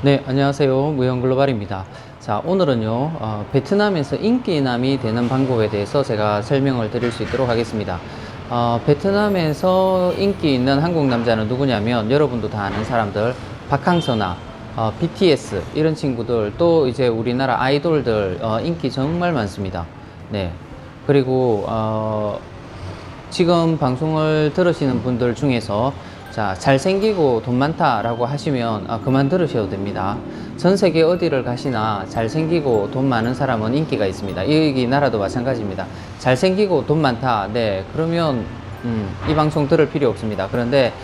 네, 안녕하세요. 무형글로벌입니다. 자, 오늘은요, 베트남에서 인기남이 되는 방법에 대해서 제가 설명을 드릴 수 있도록 하겠습니다. 베트남에서 인기 있는 한국 남자는 누구냐면, 여러분도 다 아는 사람들, 박항서나, BTS, 이런 친구들, 또 이제 우리나라 아이돌들, 인기 정말 많습니다. 네. 그리고, 지금 방송을 들으시는 분들 중에서 자, 잘생기고 돈 많다라고 하시면 그만 들으셔도 됩니다. 전 세계 어디를 가시나 잘생기고 돈 많은 사람은 인기가 있습니다. 이 나라도 마찬가지입니다. 잘생기고 돈 많다. 네, 그러면 이 방송 들을 필요 없습니다. 그런데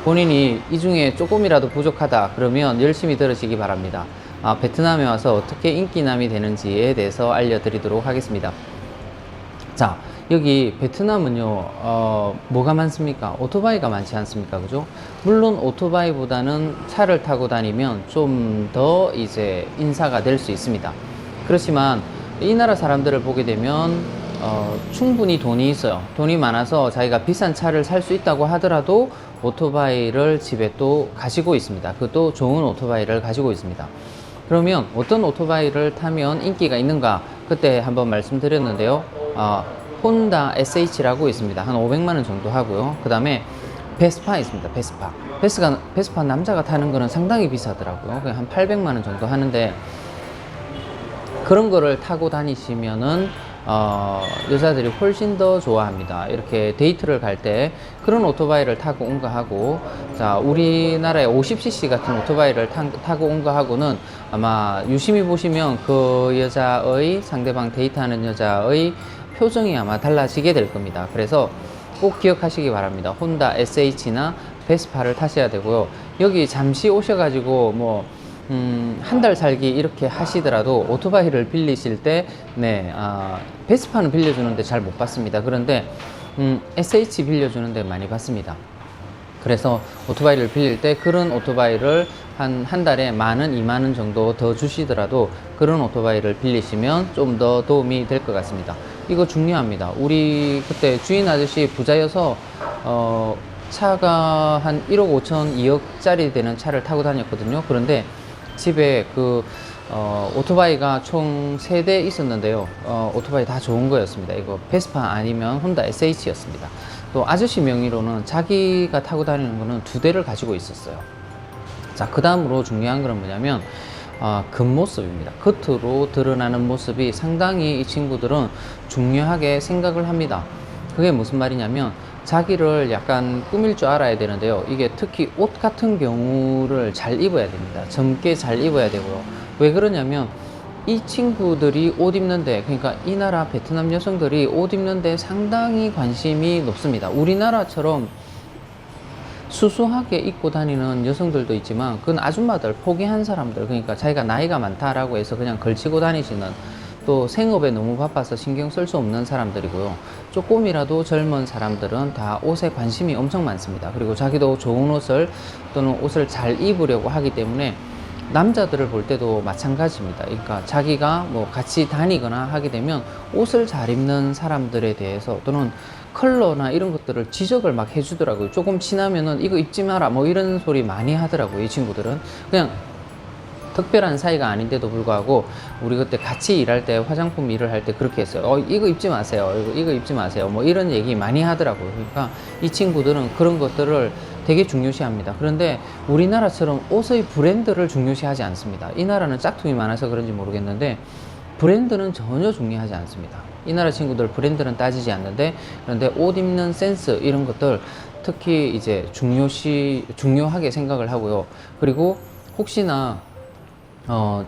본인이 이 중에 조금이라도 부족하다 그러면 열심히 들으시기 바랍니다. 베트남에 와서 어떻게 인기남이 되는지에 대해서 알려드리도록 하겠습니다. 자, 여기 베트남은요, 뭐가 많습니까? 오토바이가 많지 않습니까? 그죠? 물론 오토바이보다는 차를 타고 다니면 좀 더 이제 인사가 될 수 있습니다. 그렇지만 이 나라 사람들을 보게 되면 충분히 돈이 있어요. 돈이 많아서 자기가 비싼 차를 살 수 있다고 하더라도 오토바이를 집에 또 가지고 있습니다. 그것도 좋은 오토바이를 가지고 있습니다. 그러면 어떤 오토바이를 타면 인기가 있는가? 그때 한번 말씀드렸는데요. 혼다 SH라고 있습니다. 한 500만원 정도 하고요. 그 다음에 베스파 있습니다. 베스파 남자가 타는 거는 상당히 비싸더라고요. 그냥 한 800만원 정도 하는데, 그런 거를 타고 다니시면은 여자들이 훨씬 더 좋아합니다. 이렇게 데이트를 갈 때 그런 오토바이를 타고 온 거 하고, 자, 우리나라의 50cc 같은 오토바이를 타고 온 거 하고는 아마 유심히 보시면 그 여자의, 상대방 데이트하는 여자의 표정이 아마 달라지게 될 겁니다. 그래서 꼭 기억하시기 바랍니다. 혼다 SH나 베스파를 타셔야 되고요. 여기 잠시 오셔가지고 뭐 한 달 살기 이렇게 하시더라도 오토바이를 빌리실 때, 네, 베스파는 빌려주는데 잘 못 받습니다. 그런데 SH 빌려주는데 많이 받습니다. 그래서 오토바이를 빌릴 때 그런 오토바이를 한 달에 10,000원, 20,000원 정도 더 주시더라도 그런 오토바이를 빌리시면 좀 더 도움이 될 것 같습니다. 이거 중요합니다. 우리 그때 주인 아저씨 부자여서 차가 한 1억 5천, 2억짜리 되는 차를 타고 다녔거든요. 그런데 집에 오토바이가 총 3대 있었는데요. 오토바이 다 좋은 거였습니다. 이거 베스파 아니면 혼다 SH였습니다. 또 아저씨 명의로는 자기가 타고 다니는 거는 2대를 가지고 있었어요. 자, 그 다음으로 중요한 건 뭐냐면 겉모습입니다. 겉으로 드러나는 모습이 상당히 이 친구들은 중요하게 생각을 합니다. 그게 무슨 말이냐면 자기를 약간 꾸밀 줄 알아야 되는데요. 이게 특히 옷 같은 경우를 잘 입어야 됩니다. 젊게 잘 입어야 되고요. 왜 그러냐면 이 친구들이 옷 입는데, 그러니까 이 나라 베트남 여성들이 옷 입는데 상당히 관심이 높습니다. 우리나라처럼 수수하게 입고 다니는 여성들도 있지만 그건 아줌마들, 포기한 사람들, 그러니까 자기가 나이가 많다라고 해서 그냥 걸치고 다니시는, 또 생업에 너무 바빠서 신경 쓸 수 없는 사람들이고요. 조금이라도 젊은 사람들은 다 옷에 관심이 엄청 많습니다. 그리고 자기도 좋은 옷을 또는 옷을 잘 입으려고 하기 때문에 남자들을 볼 때도 마찬가지입니다. 그러니까 자기가 뭐 같이 다니거나 하게 되면 옷을 잘 입는 사람들에 대해서 또는 컬러나 이런 것들을 지적을 막 해주더라고요. 조금 지나면은 이거 입지 마라 뭐 이런 소리 많이 하더라고요. 이 친구들은 그냥 특별한 사이가 아닌데도 불구하고, 우리 그때 같이 일할 때 화장품 일을 할 때 그렇게 했어요. 이거 입지 마세요. 이거 입지 마세요. 뭐 이런 얘기 많이 하더라고요. 그러니까 이 친구들은 그런 것들을 되게 중요시합니다. 그런데 우리나라처럼 옷의 브랜드를 중요시하지 않습니다. 이 나라는 짝퉁이 많아서 그런지 모르겠는데 브랜드는 전혀 중요하지 않습니다. 이 나라 친구들 브랜드는 따지지 않는데, 그런데 옷 입는 센스 이런 것들 특히 이제 중요하게 생각을 하고요. 그리고 혹시나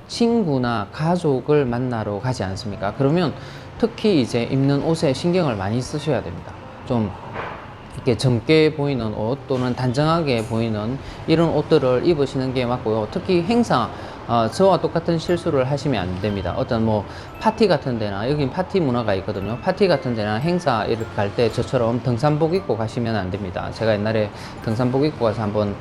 친구나 가족을 만나러 가지 않습니까? 그러면 특히 이제 입는 옷에 신경을 많이 쓰셔야 됩니다. 좀 이렇게 젊게 보이는 옷 또는 단정하게 보이는 이런 옷들을 입으시는 게 맞고요. 특히 행사, 저와 똑같은 실수를 하시면 안 됩니다. 어떤 뭐 파티 같은 데나, 여긴 파티 문화가 있거든요. 파티 같은 데나 행사 이렇게 갈 때 저처럼 등산복 입고 가시면 안 됩니다. 제가 옛날에 등산복 입고 가서 한번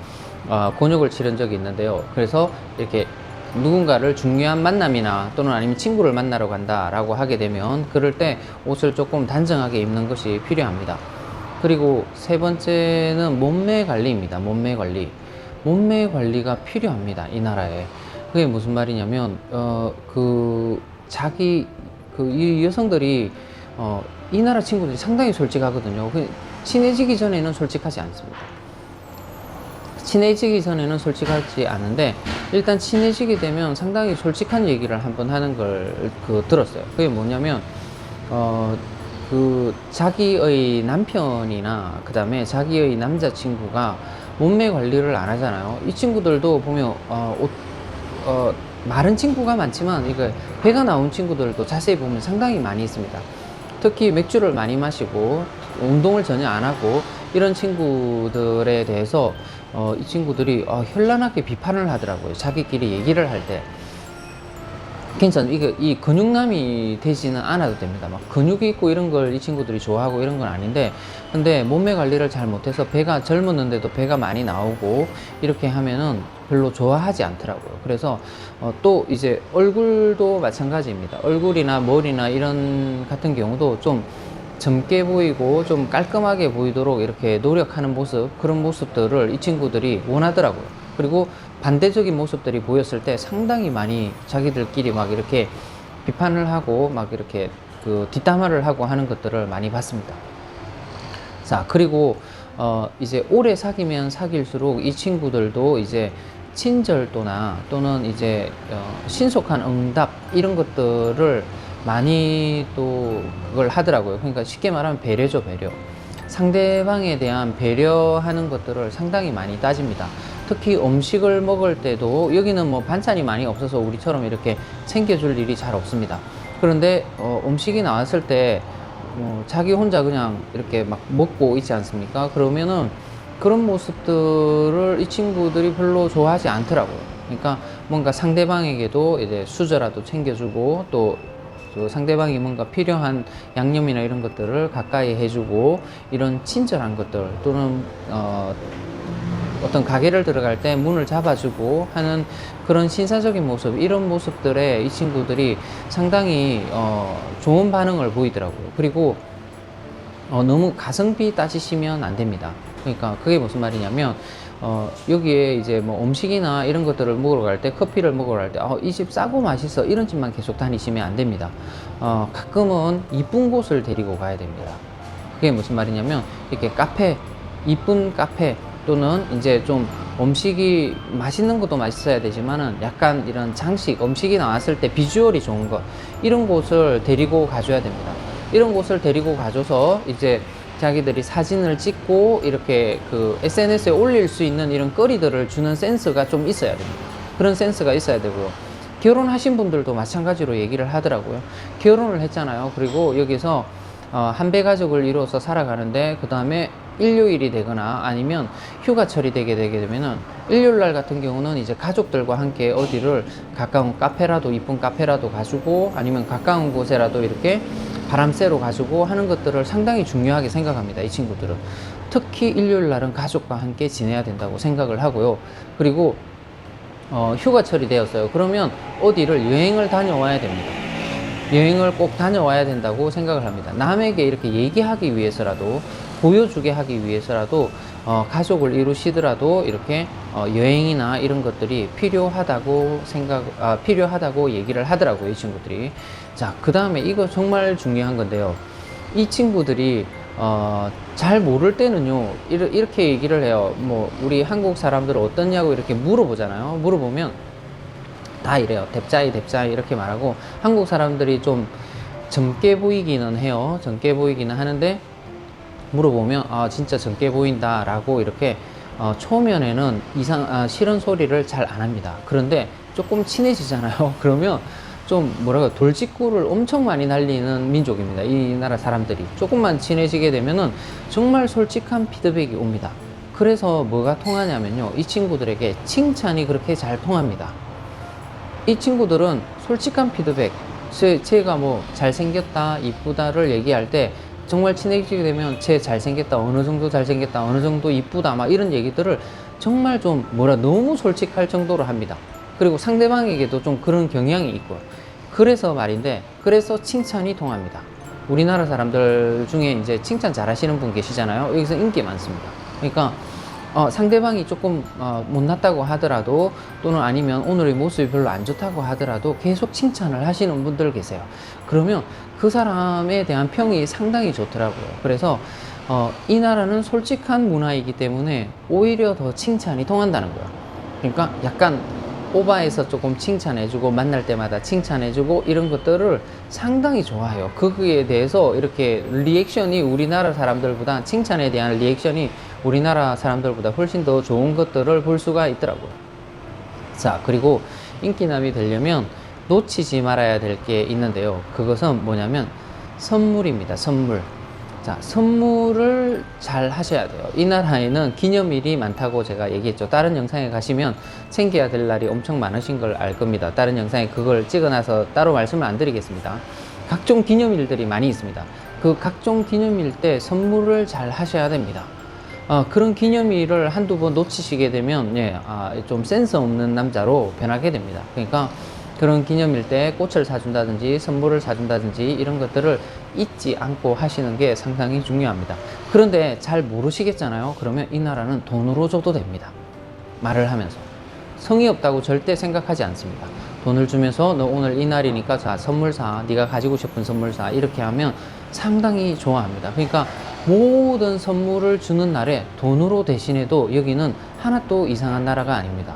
곤욕을 치른 적이 있는데요. 그래서 이렇게 누군가를 중요한 만남이나 또는 아니면 친구를 만나러 간다라고 하게 되면 그럴 때 옷을 조금 단정하게 입는 것이 필요합니다. 그리고 세 번째는 몸매 관리입니다. 몸매 관리. 몸매 관리가 필요합니다. 이 나라에. 그게 무슨 말이냐면, 이 여성들이, 이 나라 친구들이 상당히 솔직하거든요. 친해지기 전에는 솔직하지 않습니다. 친해지기 전에는 솔직하지 않은데, 일단 친해지게 되면 상당히 솔직한 얘기를 한번 하는 걸 들었어요. 그게 뭐냐면, 자기의 남편이나 그 다음에 자기의 남자친구가 몸매 관리를 안 하잖아요. 이 친구들도 보면, 마른 친구가 많지만, 이거 배가 나온 친구들도 자세히 보면 상당히 많이 있습니다. 특히 맥주를 많이 마시고, 운동을 전혀 안 하고, 이런 친구들에 대해서, 이 친구들이 현란하게 비판을 하더라고요. 자기끼리 얘기를 할 때. 괜찮아. 이 근육남이 되지는 않아도 됩니다. 막 근육이 있고 이런 걸 이 친구들이 좋아하고 이런 건 아닌데, 근데 몸매 관리를 잘 못해서 배가 젊었는데도 배가 많이 나오고 이렇게 하면은 별로 좋아하지 않더라고요. 그래서 또 이제 얼굴도 마찬가지입니다. 얼굴이나 머리나 이런 같은 경우도 좀 젊게 보이고 좀 깔끔하게 보이도록 이렇게 노력하는 모습, 그런 모습들을 이 친구들이 원하더라고요. 그리고 반대적인 모습들이 보였을 때 상당히 많이 자기들끼리 막 이렇게 비판을 하고 막 이렇게 뒷담화를 하고 하는 것들을 많이 봤습니다. 자, 그리고 이제 오래 사귀면 사귈수록 이 친구들도 이제 친절도나 또는 이제 신속한 응답 이런 것들을 많이 또 그걸 하더라고요. 그러니까 쉽게 말하면 배려죠, 배려. 상대방에 대한 배려하는 것들을 상당히 많이 따집니다. 특히 음식을 먹을 때도 여기는 뭐 반찬이 많이 없어서 우리처럼 이렇게 챙겨줄 일이 잘 없습니다. 그런데 음식이 나왔을 때 자기 혼자 그냥 이렇게 막 먹고 있지 않습니까? 그러면은 그런 모습들을 이 친구들이 별로 좋아하지 않더라고요. 그러니까 뭔가 상대방에게도 이제 수저라도 챙겨주고 또 상대방이 뭔가 필요한 양념이나 이런 것들을 가까이 해주고 이런 친절한 것들 또는 어떤 가게를 들어갈 때 문을 잡아주고 하는 그런 신사적인 모습, 이런 모습들에 이 친구들이 상당히 좋은 반응을 보이더라고요. 그리고 너무 가성비 따지시면 안 됩니다. 그러니까 그게 무슨 말이냐면 여기에 이제 뭐 음식이나 이런 것들을 먹으러 갈 때, 커피를 먹으러 갈 때, 이 집 싸고 맛있어, 이런 집만 계속 다니시면 안 됩니다. 가끔은 이쁜 곳을 데리고 가야 됩니다. 그게 무슨 말이냐면 이렇게 카페, 이쁜 카페 또는 이제 좀 음식이 맛있는 것도 맛있어야 되지만은 약간 이런 장식, 음식이 나왔을 때 비주얼이 좋은 것, 이런 곳을 데리고 가줘야 됩니다. 이런 곳을 데리고 가줘서 이제 자기들이 사진을 찍고 이렇게 SNS에 올릴 수 있는 이런 거리들을 주는 센스가 좀 있어야 됩니다. 그런 센스가 있어야 되고요. 결혼하신 분들도 마찬가지로 얘기를 하더라고요. 결혼을 했잖아요. 그리고 여기서 한 배 가족을 이루어서 살아가는데 그 다음에 일요일이 되거나 아니면 휴가철이 되게 되면은 일요일날 같은 경우는 이제 가족들과 함께 어디를 가까운 카페라도, 이쁜 카페라도 가지고 아니면 가까운 곳에라도 이렇게 바람 쐬러 가지고 하는 것들을 상당히 중요하게 생각합니다. 이 친구들은 특히 일요일 날은 가족과 함께 지내야 된다고 생각을 하고요. 그리고 휴가철이 되었어요. 그러면 어디를 여행을 다녀와야 됩니다. 여행을 꼭 다녀와야 된다고 생각을 합니다. 남에게 이렇게 얘기하기 위해서라도, 보여주게 하기 위해서라도 가족을 이루시더라도 이렇게 여행이나 이런 것들이 필요하다고 필요하다고 얘기를 하더라고요, 이 친구들이. 자, 그 다음에 이거 정말 중요한 건데요. 이 친구들이 잘 모를 때는요, 이렇게 얘기를 해요. 뭐 우리 한국 사람들은 어떠냐고 이렇게 물어보잖아요. 물어보면 다 이래요. 뎁자이 이렇게 말하고, 한국 사람들이 좀 젊게 보이기는 해요. 젊게 보이기는 하는데 물어보면 진짜 젊게 보인다 라고 이렇게 초면에는 싫은 소리를 잘 안 합니다. 그런데 조금 친해지잖아요. 그러면 좀 돌직구를 엄청 많이 날리는 민족입니다. 이 나라 사람들이 조금만 친해지게 되면은 정말 솔직한 피드백이 옵니다. 그래서 뭐가 통하냐면요, 이 친구들에게 칭찬이 그렇게 잘 통합니다. 이 친구들은 솔직한 피드백, 제가 뭐 잘생겼다, 이쁘다를 얘기할 때 정말 친해지게 되면 쟤 잘생겼다, 어느 정도 잘생겼다, 어느 정도 이쁘다, 막 이런 얘기들을 정말 좀 너무 솔직할 정도로 합니다. 그리고 상대방에게도 좀 그런 경향이 있고요. 그래서 말인데, 그래서 칭찬이 통합니다. 우리나라 사람들 중에 이제 칭찬 잘 하시는 분 계시잖아요. 여기서 인기 많습니다. 그러니까 상대방이 조금 못났다고 하더라도 또는 아니면 오늘의 모습이 별로 안 좋다고 하더라도 계속 칭찬을 하시는 분들 계세요. 그러면 그 사람에 대한 평이 상당히 좋더라고요. 그래서 이 나라는 솔직한 문화이기 때문에 오히려 더 칭찬이 통한다는 거예요. 그러니까 약간 오바해서 조금 칭찬해주고 만날 때마다 칭찬해주고 이런 것들을 상당히 좋아해요. 거기에 대해서 이렇게 리액션이 우리나라 사람들보다 칭찬에 대한 리액션이 우리나라 사람들보다 훨씬 더 좋은 것들을 볼 수가 있더라고요. 자, 그리고 인기남이 되려면 놓치지 말아야 될 게 있는데요. 그것은 뭐냐면 선물입니다. 선물. 자, 선물을 잘 하셔야 돼요. 이 나라에는 기념일이 많다고 제가 얘기했죠. 다른 영상에 가시면 챙겨야 될 날이 엄청 많으신 걸 알 겁니다. 다른 영상에 그걸 찍어놔서 따로 말씀을 안 드리겠습니다. 각종 기념일들이 많이 있습니다. 그 각종 기념일 때 선물을 잘 하셔야 됩니다. 그런 기념일을 한두 번 놓치시게 되면 좀 센스 없는 남자로 변하게 됩니다. 그러니까 그런 기념일 때 꽃을 사준다든지 선물을 사준다든지 이런 것들을 잊지 않고 하시는 게 상당히 중요합니다. 그런데 잘 모르시겠잖아요. 그러면 이 나라는 돈으로 줘도 됩니다. 말을 하면서 성의 없다고 절대 생각하지 않습니다. 돈을 주면서 너 오늘 이 날이니까 자 선물 사, 네가 가지고 싶은 선물 사, 이렇게 하면 상당히 좋아합니다. 그러니까 모든 선물을 주는 날에 돈으로 대신해도 여기는 하나도 이상한 나라가 아닙니다.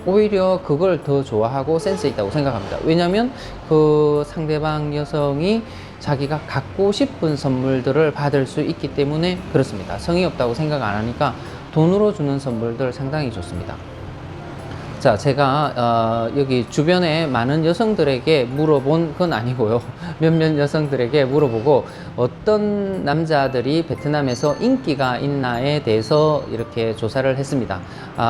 오히려 그걸 더 좋아하고 센스 있다고 생각합니다. 왜냐하면 그 상대방 여성이 자기가 갖고 싶은 선물들을 받을 수 있기 때문에 그렇습니다. 성의 없다고 생각 안 하니까 돈으로 주는 선물들 상당히 좋습니다. 자, 제가 여기 주변에 많은 여성들에게 물어본 건 아니고요. 몇몇 여성들에게 물어보고 어떤 남자들이 베트남에서 인기가 있나에 대해서 이렇게 조사를 했습니다.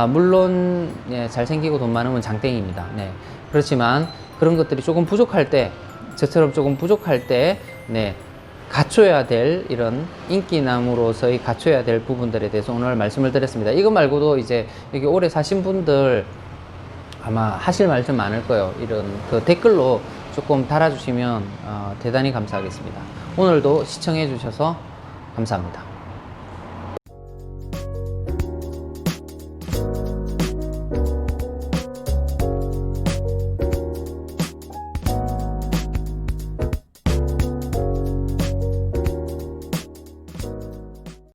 물론 잘생기고 돈 많으면 장땡입니다. 네. 그렇지만 그런 것들이 조금 부족할 때, 저처럼 조금 부족할 때 갖춰야 될 이런 인기남으로서의 갖춰야 될 부분들에 대해서 오늘 말씀을 드렸습니다. 이거 말고도 이제 여기 오래 사신 분들 아마 하실 말 좀 많을 거예요. 이런 그 댓글로 조금 달아주시면 대단히 감사하겠습니다. 오늘도 시청해 주셔서 감사합니다.